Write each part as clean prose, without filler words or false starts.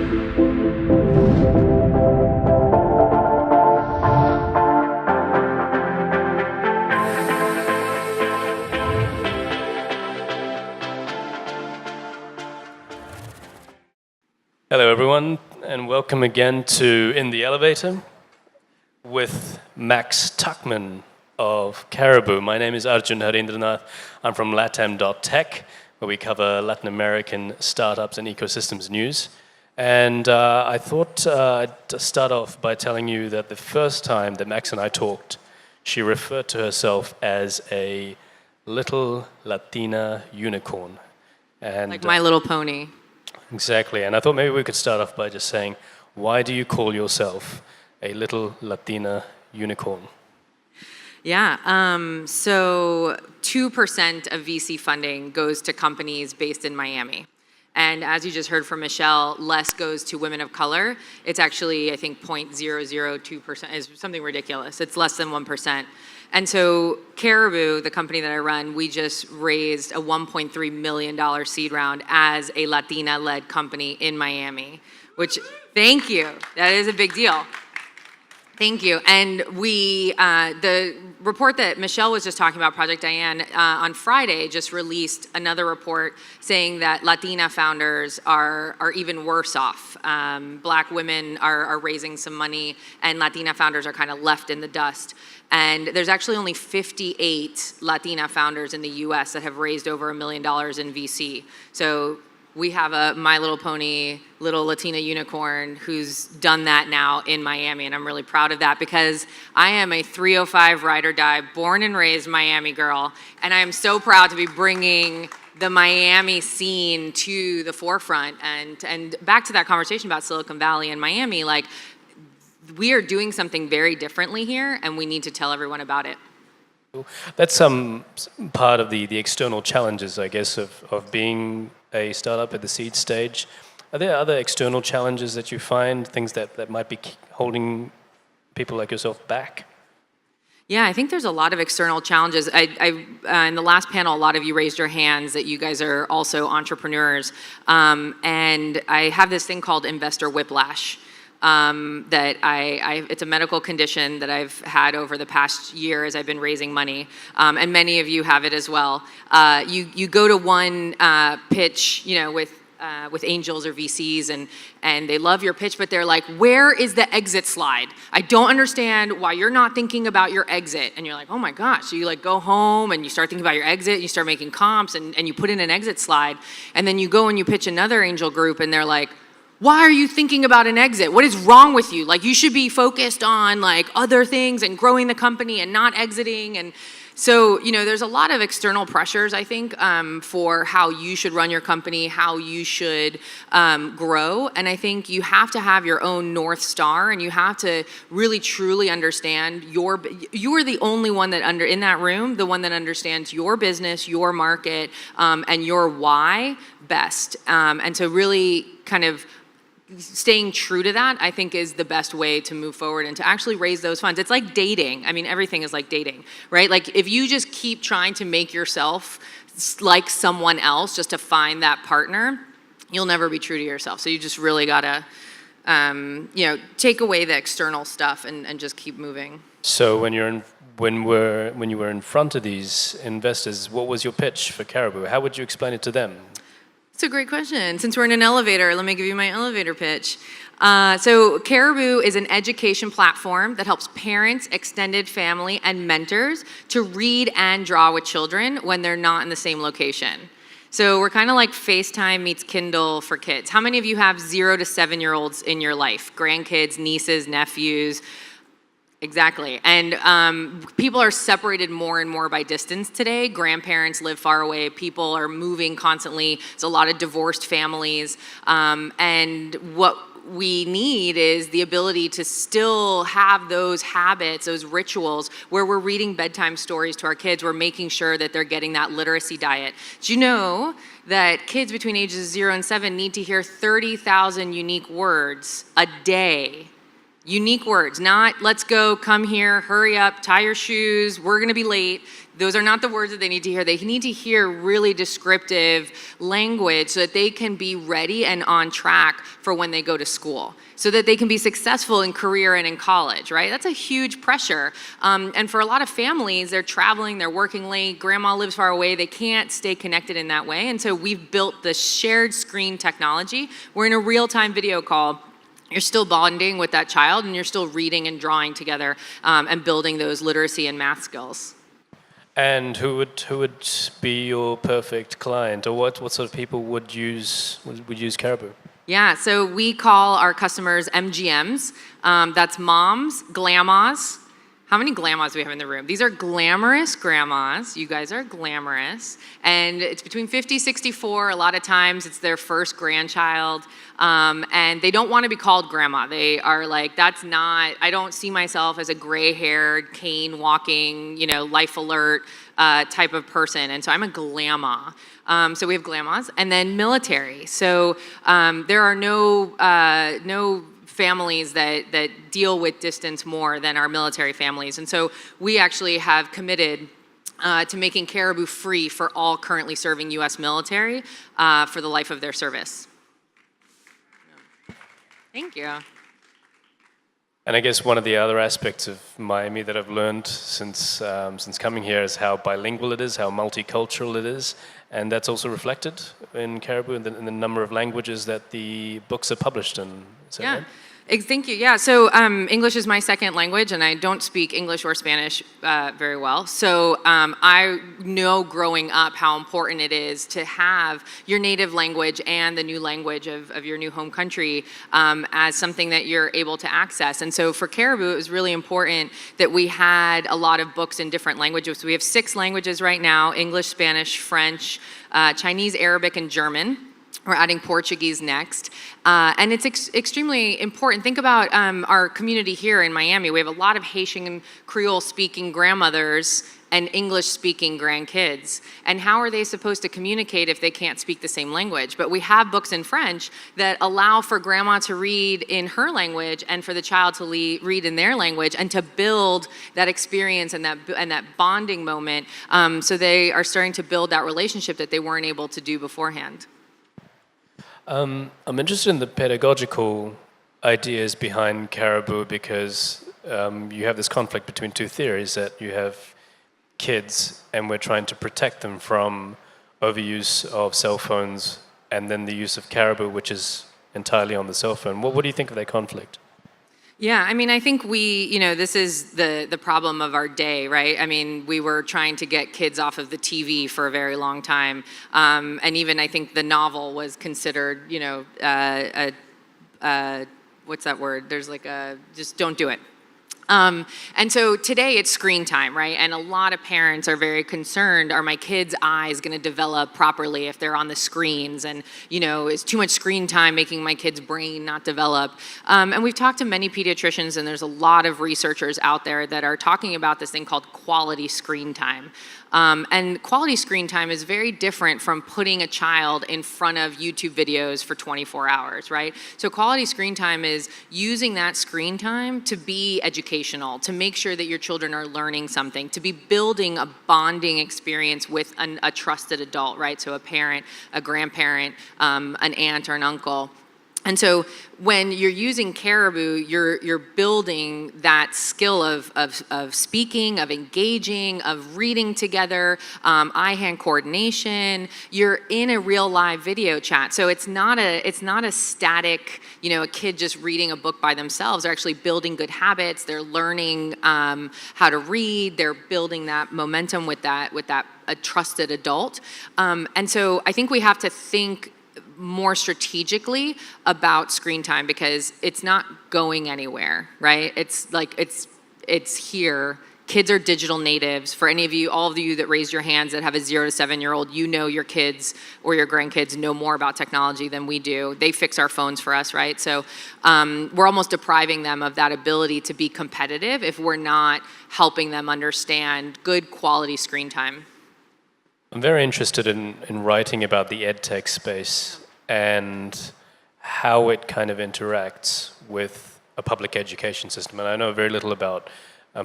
Hello, everyone, and welcome again to In the Elevator with Max Tuchman of Caribou. My name is Arjun Harindranath. I'm from LatAm.tech, where we cover Latin American startups and ecosystems news. And I thought I'd start off by telling you that the first time that Max and I talked, she referred to herself as a little Latina unicorn. And, like My Little Pony. Exactly, and I thought maybe we could start off by just saying, why do you call yourself a little Latina unicorn? Yeah, so 2% of VC funding goes to companies based in Miami. And as you just heard from Michelle, less goes to women of color. It's actually, I think, 0.002%, is something ridiculous. It's less than 1%. And so Caribou, the company that I run, we just raised a $1.3 million seed round as a Latina-led company in Miami, which, thank you, that is a big deal. Thank you. And we, the report that Michelle was just talking about, Project Diane, on Friday just released another report saying that Latina founders are even worse off. Black women are raising some money, and Latina founders are kind of left in the dust. And there's actually only 58 Latina founders in the US that have raised over $1 million in VC. So we have a My Little Pony, little Latina unicorn who's done that now in Miami, and I'm really proud of that because I am a 305 ride or die, born and raised Miami girl, and I am so proud to be bringing the Miami scene to the forefront. And back to that conversation about Silicon Valley and Miami, like, we are doing something very differently here, and we need to tell everyone about it. That's part of the external challenges, I guess, of being a startup at the seed stage. Are there other external challenges that you find, things that might be holding people like yourself back? Yeah, I think there's a lot of external challenges. In the last panel, a lot of you raised your hands that you guys are also entrepreneurs. And I have this thing called investor whiplash. It's a medical condition that I've had over the past year as I've been raising money, and many of you have it as well. You go to one pitch, with angels or VCs, and they love your pitch, but they're like, "Where is the exit slide? I don't understand why you're not thinking about your exit." And you're like, "Oh my gosh!" So you go home and you start thinking about your exit. You start making comps, and you put in an exit slide, and then you go and you pitch another angel group, and they're like, "Why are you thinking about an exit? What is wrong with you? Like, you should be focused on other things and growing the company and not exiting." And so, there's a lot of external pressures, I think, for how you should run your company, how you should grow. And I think you have to have your own North Star, and you have to really, truly understand you are the only one in that room, the one that understands your business, your market, and your why best. And so really kind of staying true to that, I think, is the best way to move forward and to actually raise those funds. It's like dating. I mean, everything is like dating, right? Like, if you just keep trying to make yourself like someone else just to find that partner, you'll never be true to yourself. So you just really gotta, take away the external stuff and just keep moving. So when you were in front of these investors, what was your pitch for Caribou? How would you explain it to them? It's a great question. Since we're in an elevator, let me give you my elevator pitch. So Caribou is an education platform that helps parents, extended family, and mentors to read and draw with children when they're not in the same location. So we're kind of like FaceTime meets Kindle for kids. How many of you have 0 to 7-year-olds in your life? Grandkids, nieces, nephews? Exactly. And people are separated more and more by distance today. Grandparents live far away. People are moving constantly. There's a lot of divorced families. And what we need is the ability to still have those habits, those rituals, where we're reading bedtime stories to our kids. We're making sure that they're getting that literacy diet. Do you know that kids between ages 0 and 7 need to hear 30,000 unique words a day Unique words, not let's go, come here, hurry up, tie your shoes, we're gonna be late. Those are not the words that they need to hear. They need to hear really descriptive language so that they can be ready and on track for when they go to school, so that they can be successful in career and in college, right? That's a huge pressure. And for a lot of families, they're traveling, they're working late, grandma lives far away, they can't stay connected in that way. And so we've built the shared screen technology. We're in a real-time video call. You're still bonding with that child and you're still reading and drawing together and building those literacy and math skills. And who would be your perfect client, or what sort of people would use Caribou? Yeah, so we call our customers MGMs. That's moms, glammas. How many glammas do we have in the room? These are glamorous grandmas. You guys are glamorous. And it's between 50, 64. A lot of times it's their first grandchild. And they don't want to be called grandma. They are like, I don't see myself as a gray-haired, cane-walking, life alert type of person. And so I'm a glamma. So we have glammas. And then military. So there are no families that deal with distance more than our military families. And so we actually have committed to making Caribou free for all currently serving U.S. military for the life of their service. Thank you. And I guess one of the other aspects of Miami that I've learned since coming here is how bilingual it is, how multicultural it is, and that's also reflected in Caribou in the number of languages that the books are published in. Yeah. Right? Thank you. Yeah, so English is my second language, and I don't speak English or Spanish very well. So I know growing up how important it is to have your native language and the new language of your new home country as something that you're able to access. And so for Caribou, it was really important that we had a lot of books in different languages. So we have 6 languages right now: English, Spanish, French, Chinese, Arabic, and German. We're adding Portuguese next. And it's extremely important. Think about our community here in Miami. We have a lot of Haitian and Creole-speaking grandmothers and English-speaking grandkids. And how are they supposed to communicate if they can't speak the same language? But we have books in French that allow for grandma to read in her language and for the child to read in their language, and to build that experience and that bonding moment. So they are starting to build that relationship that they weren't able to do beforehand. I'm interested in the pedagogical ideas behind Caribou because you have this conflict between two theories, that you have kids and we're trying to protect them from overuse of cell phones, and then the use of Caribou, which is entirely on the cell phone. What do you think of that conflict? Yeah, I mean, I think this is the problem of our day, right? I mean, we were trying to get kids off of the TV for a very long time. And even I think the novel was considered, what's that word? There's like just don't do it. And so today it's screen time, right? And a lot of parents are very concerned, are my kids' eyes going to develop properly if they're on the screens? And, is too much screen time making my kid's brain not develop? And we've talked to many pediatricians, and there's a lot of researchers out there that are talking about this thing called quality screen time. And quality screen time is very different from putting a child in front of YouTube videos for 24 hours, right? So quality screen time is using that screen time to be educational, to make sure that your children are learning something, to be building a bonding experience with a trusted adult, right? So a parent, a grandparent, an aunt or an uncle. And so when you're using Caribou, you're building that skill of speaking, of engaging, of reading together, eye-hand coordination. You're in a real live video chat. So it's not a static, a kid just reading a book by themselves. They're actually building good habits. They're learning how to read. They're building that momentum with a trusted adult. And so I think we have to think more strategically about screen time, because it's not going anywhere, right? It's here. Kids are digital natives. For all of you that raised your hands that have a 0 to 7-year-old, your kids or your grandkids know more about technology than we do. They fix our phones for us, right? So we're almost depriving them of that ability to be competitive if we're not helping them understand good quality screen time. I'm very interested in writing about the edtech space and how it kind of interacts with a public education system, and I know very little about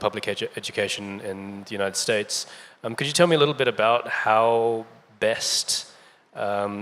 public education in the United States. Could you tell me a little bit about how best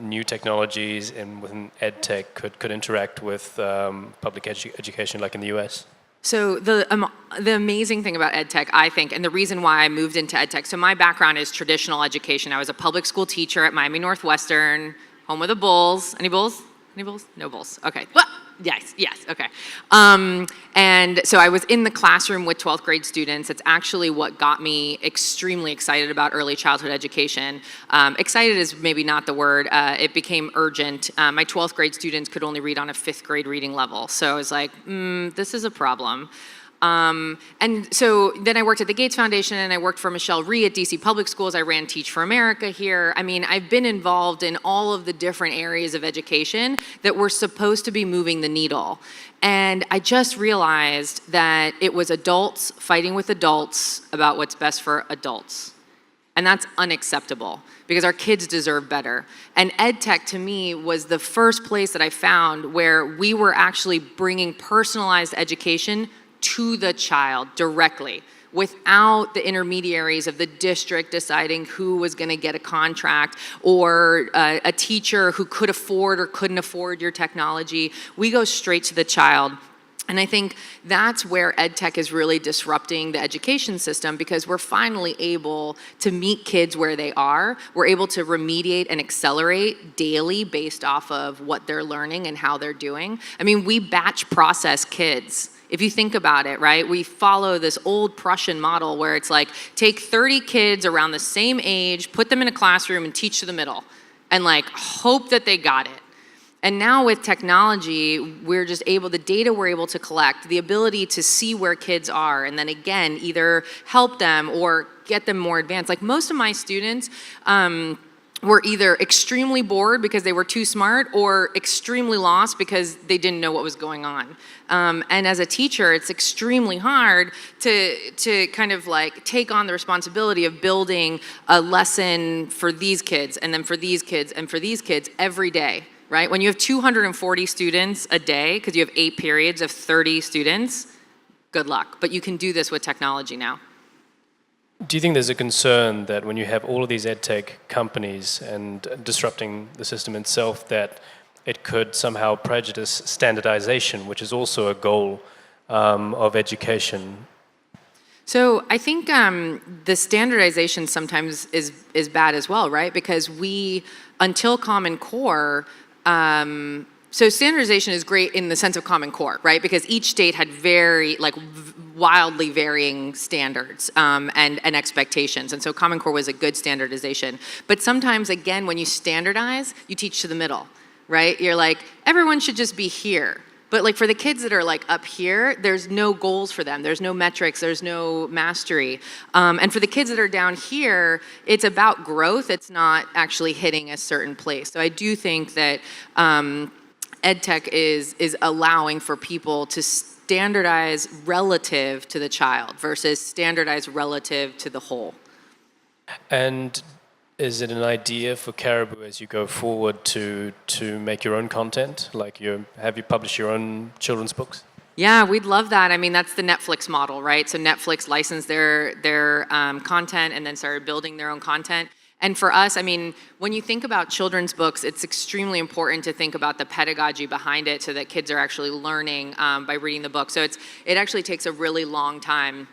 new technologies within EdTech could interact with public education, like in the US? So the amazing thing about EdTech, I think, and the reason why I moved into EdTech, so my background is traditional education. I was a public school teacher at Miami Northwestern, home of the Bulls. Any Bulls? Any Bulls? No Bulls. Okay. Well, yes, okay. And so I was in the classroom with 12th grade students. It's actually what got me extremely excited about early childhood education. Excited is maybe not the word. It became urgent. My 12th grade students could only read on a 5th grade reading level. So I was like, this is a problem. And so then I worked at the Gates Foundation and I worked for Michelle Rhee at DC Public Schools. I ran Teach for America here. I mean, I've been involved in all of the different areas of education that were supposed to be moving the needle. And I just realized that it was adults fighting with adults about what's best for adults. And that's unacceptable because our kids deserve better. And EdTech to me was the first place that I found where we were actually bringing personalized education to the child directly without the intermediaries of the district deciding who was going to get a contract or a teacher who could afford or couldn't afford your technology. We go straight to the child. And I think that's where EdTech is really disrupting the education system because we're finally able to meet kids where they are. We're able to remediate and accelerate daily based off of what they're learning and how they're doing. I mean, we batch process kids. If you think about it, right, we follow this old Prussian model where it's like, take 30 kids around the same age, put them in a classroom and teach to the middle and like hope that they got it. And now with technology, we're just able, the data we're able to collect, the ability to see where kids are and then again, either help them or get them more advanced. Like most of my students, were either extremely bored because they were too smart or extremely lost because they didn't know what was going on. And as a teacher, it's extremely hard to kind of like take on the responsibility of building a lesson for these kids and then for these kids and for these kids every day, right? When you have 240 students a day, because you have 8 periods of 30 students, good luck. But you can do this with technology now. Do you think there's a concern that when you have all of these edtech companies and disrupting the system itself, that it could somehow prejudice standardization, which is also a goal of education? So I think the standardization sometimes is bad as well, right? Because we, until Common Core, so standardization is great in the sense of Common Core, right? Because each state had very, like, wildly varying standards and expectations. And so Common Core was a good standardization. But sometimes, again, when you standardize, you teach to the middle, right? You're like, everyone should just be here. But like for the kids that are like up here, there's no goals for them. There's no metrics, there's no mastery. And for the kids that are down here, it's about growth. It's not actually hitting a certain place. So I do think that EdTech is allowing for people to standardize relative to the child versus standardize relative to the whole. And is it an idea for Caribou as you go forward to make your own content? Like have you published your own children's books? Yeah, we'd love that. I mean, that's the Netflix model, right? So Netflix licensed their content and then started building their own content. And for us, I mean, when you think about children's books, it's extremely important to think about the pedagogy behind it so that kids are actually learning by reading the book. So it actually takes a really long time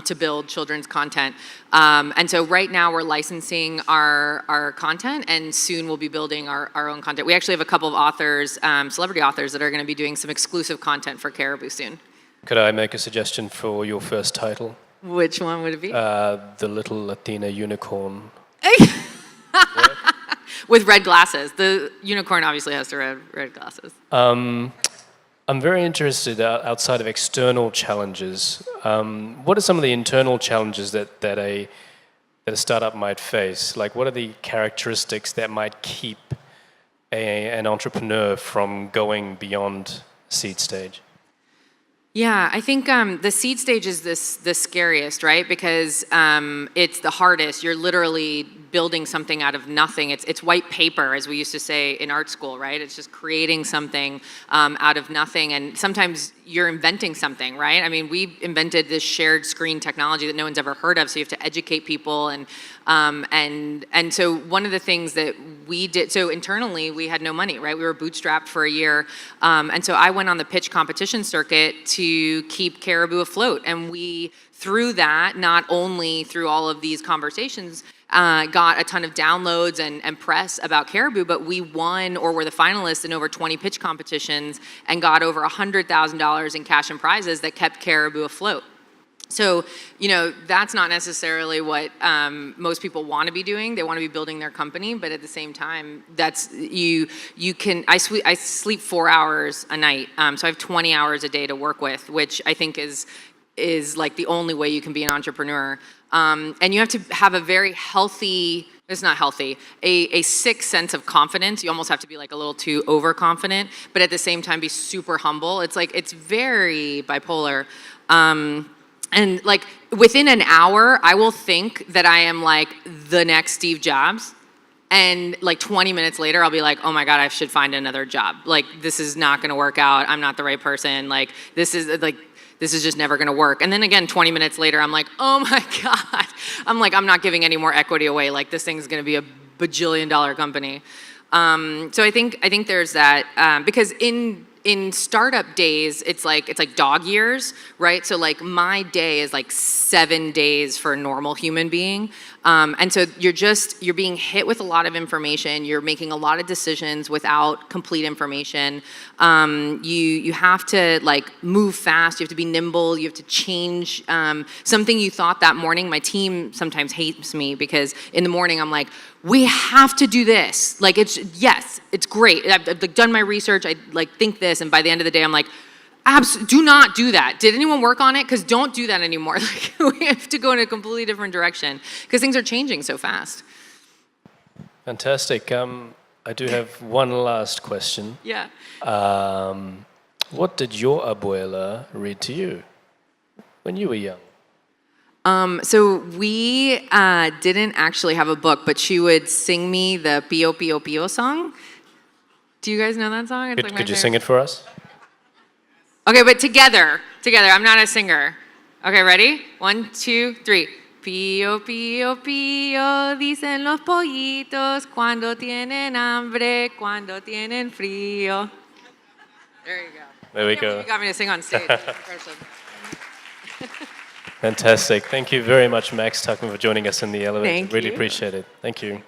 to build children's content. And so right now we're licensing our content and soon we'll be building our own content. We actually have a couple of authors, celebrity authors that are gonna be doing some exclusive content for Caribou soon. Could I make a suggestion for your first title? Which one would it be? The Little Latina Unicorn. With red glasses. The unicorn obviously has the red glasses. I'm very interested outside of external challenges. What are some of the internal challenges that a startup might face? Like, what are the characteristics that might keep an entrepreneur from going beyond seed stage? Yeah, I think the seed stage is the scariest, right? Because it's the hardest. You're literally building something out of nothing. It's white paper, as we used to say in art school, right? It's just creating something out of nothing. And sometimes you're inventing something, right? I mean, we invented this shared screen technology that no one's ever heard of, so you have to educate people. And so one of the things that we did, so internally we had no money, right? We were bootstrapped for a year. And so I went on the pitch competition circuit to keep Caribou afloat. And we, through that, not only through all of these conversations, got a ton of downloads and press about Caribou, but we won or were the finalists in over 20 pitch competitions and got over $100,000 in cash and prizes that kept Caribou afloat. So, that's not necessarily what most people want to be doing. They want to be building their company, but at the same time, that's you can. I sleep 4 hours a night, so I have 20 hours a day to work with, which I think is like the only way you can be an entrepreneur. And you have to have a very healthy, it's not healthy, a sick sense of confidence. You almost have to be like a little too overconfident, but at the same time be super humble. It's very bipolar. And like within an hour, I will think that I am like the next Steve Jobs. And like 20 minutes later, I'll be like, oh my God, I should find another job. Like, this is not gonna work out. I'm not the right person. Like, this is just never gonna work. And then again, 20 minutes later, I'm like, oh my God. I'm not giving any more equity away. Like, this thing's gonna be a bajillion-dollar company. So I think there's that, because in startup days, it's like dog years, right? So like my day is like 7 days for a normal human being. And so you're being hit with a lot of information. You're making a lot of decisions without complete information. You have to like move fast. You have to be nimble. You have to change something you thought that morning. My team sometimes hates me because in the morning I'm like, we have to do this. Like it's great. I've done my research. I like think this, and by the end of the day, I'm like, do not do that. Did anyone work on it? Because don't do that anymore. Like we have to go in a completely different direction because things are changing so fast. Fantastic. I do have one last question. Yeah. What did your abuela read to you when you were young? So we didn't actually have a book, but she would sing me the Pio Pio Pio song. Do you guys know that song? It's Could you sing it for us? Okay, but together. I'm not a singer. Okay, ready? 1, 2, 3. Pío, pío, pío, dicen los pollitos cuando tienen hambre, cuando tienen frío. There you go. There we go. You got me to sing on stage. Fantastic. Thank you very much, Max Tuchman, for joining us in the elevator. Thank Really you. appreciate it. Thank you.